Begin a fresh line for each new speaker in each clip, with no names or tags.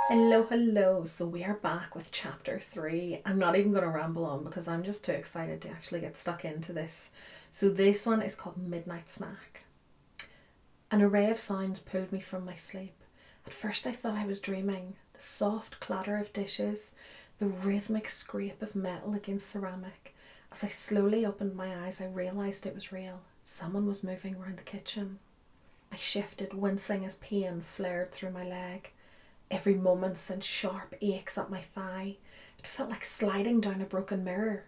Hello. So we are back with chapter 3. I'm not even going to ramble on because I'm just too excited to actually get stuck into this. So this one is called Midnight Snack. An array of sounds pulled me from my sleep. At first I thought I was dreaming. The soft clatter of dishes, the rhythmic scrape of metal against ceramic. As I slowly opened my eyes, I realised it was real. Someone was moving around the kitchen. I shifted, wincing as pain flared through my leg. Every moment sent sharp aches up my thigh. It felt like sliding down a broken mirror.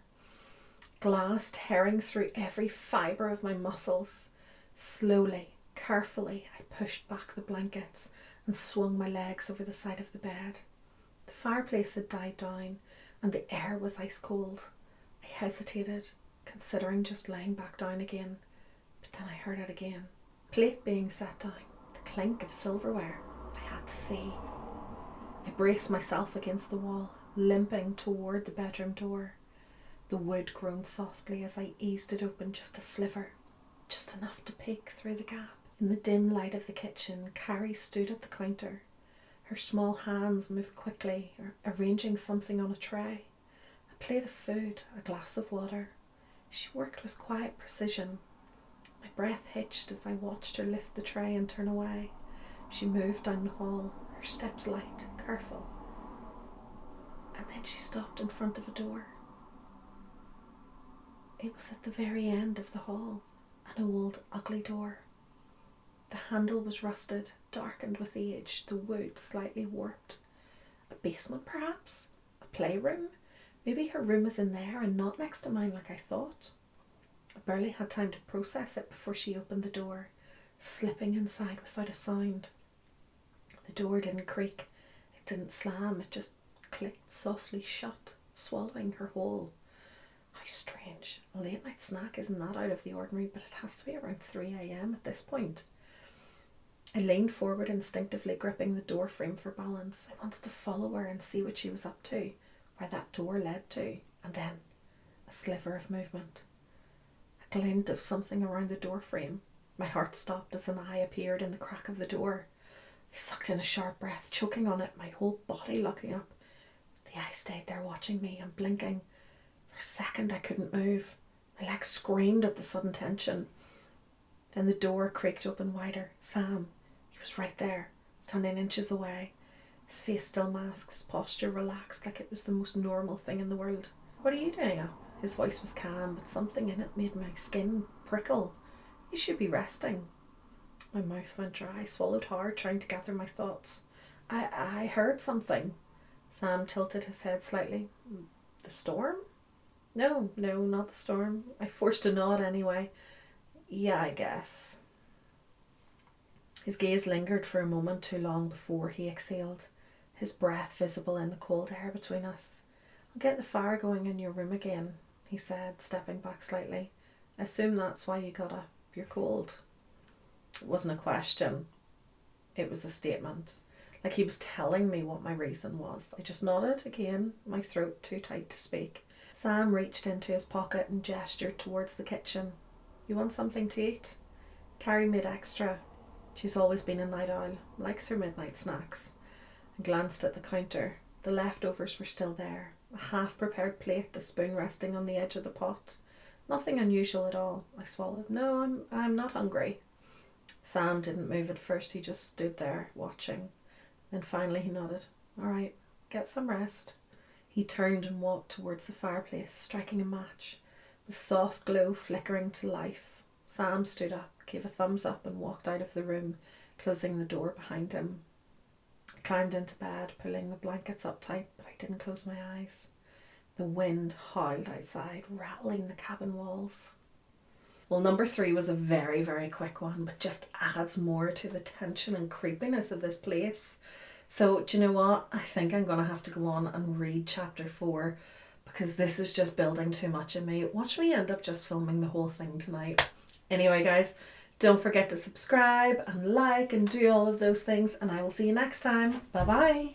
Glass tearing through every fibre of my muscles. Slowly, carefully, I pushed back the blankets and swung my legs over the side of the bed. The fireplace had died down and the air was ice cold. I hesitated, considering just lying back down again, but then I heard it again. Plate being set down, the clink of silverware. I had to see. I braced myself against the wall, limping toward the bedroom door. The wood groaned softly as I eased it open just a sliver, just enough to peek through the gap. In the dim light of the kitchen, Carrie stood at the counter. Her small hands moved quickly, arranging something on a tray. A plate of food, a glass of water. She worked with quiet precision. My breath hitched as I watched her lift the tray and turn away. She moved down the hall, her steps light, careful. And then she stopped in front of a door. It was at the very end of the hall, an old, ugly door. The handle was rusted, darkened with age, the wood slightly warped. A basement, perhaps? A playroom? Maybe her room was in there and not next to mine like I thought. I barely had time to process it before she opened the door, slipping inside without a sound. The door didn't creak, it didn't slam, it just clicked softly shut, swallowing her whole. How strange. A late night snack isn't that out of the ordinary, but it has to be around 3 a.m. at this point. I leaned forward, instinctively gripping the door frame for balance. I wanted to follow her and see what she was up to, where that door led to, and then a sliver of movement. A glint of something around the door frame. My heart stopped as an eye appeared in the crack of the door. I sucked in a sharp breath, choking on it, my whole body locking up. The eye stayed there watching me and blinking. For a second I couldn't move. My legs screamed at the sudden tension. Then the door creaked open wider. Sam. He was right there, standing inches away. His face still masked, his posture relaxed like it was the most normal thing in the world. What are you doing up? His voice was calm, but something in it made my skin prickle. You should be resting. My mouth went dry, swallowed hard, trying to gather my thoughts. I heard something. Sam tilted his head slightly. The storm? No, not the storm. I forced a nod anyway. Yeah, I guess. His gaze lingered for a moment too long before he exhaled, his breath visible in the cold air between us. I'll get the fire going in your room again, he said, stepping back slightly. I assume that's why you got up. You're cold. It wasn't a question. It was a statement. Like he was telling me what my reason was. I just nodded again, my throat too tight to speak. Sam reached into his pocket and gestured towards the kitchen. You want something to eat? Carrie made extra. She's always been a night owl, likes her midnight snacks. I glanced at the counter. The leftovers were still there. A half-prepared plate, a spoon resting on the edge of the pot. Nothing unusual at all. I swallowed. No, I'm not hungry. Sam didn't move at first. He just stood there, watching. Then finally he nodded. All right, get some rest. He turned and walked towards the fireplace, striking a match, the soft glow flickering to life. Sam stood up, gave a thumbs up and walked out of the room, closing the door behind him. I climbed into bed, pulling the blankets up tight, but I didn't close my eyes. The wind howled outside, rattling the cabin walls. Well, number 3 was a very, very quick one, but just adds more to the tension and creepiness of this place. So, do you know what? I think I'm going to have to go on and read chapter 4 because this is just building too much in me. Watch me end up just filming the whole thing tonight. Anyway, guys, don't forget to subscribe and like and do all of those things, and I will see you next time. Bye-bye.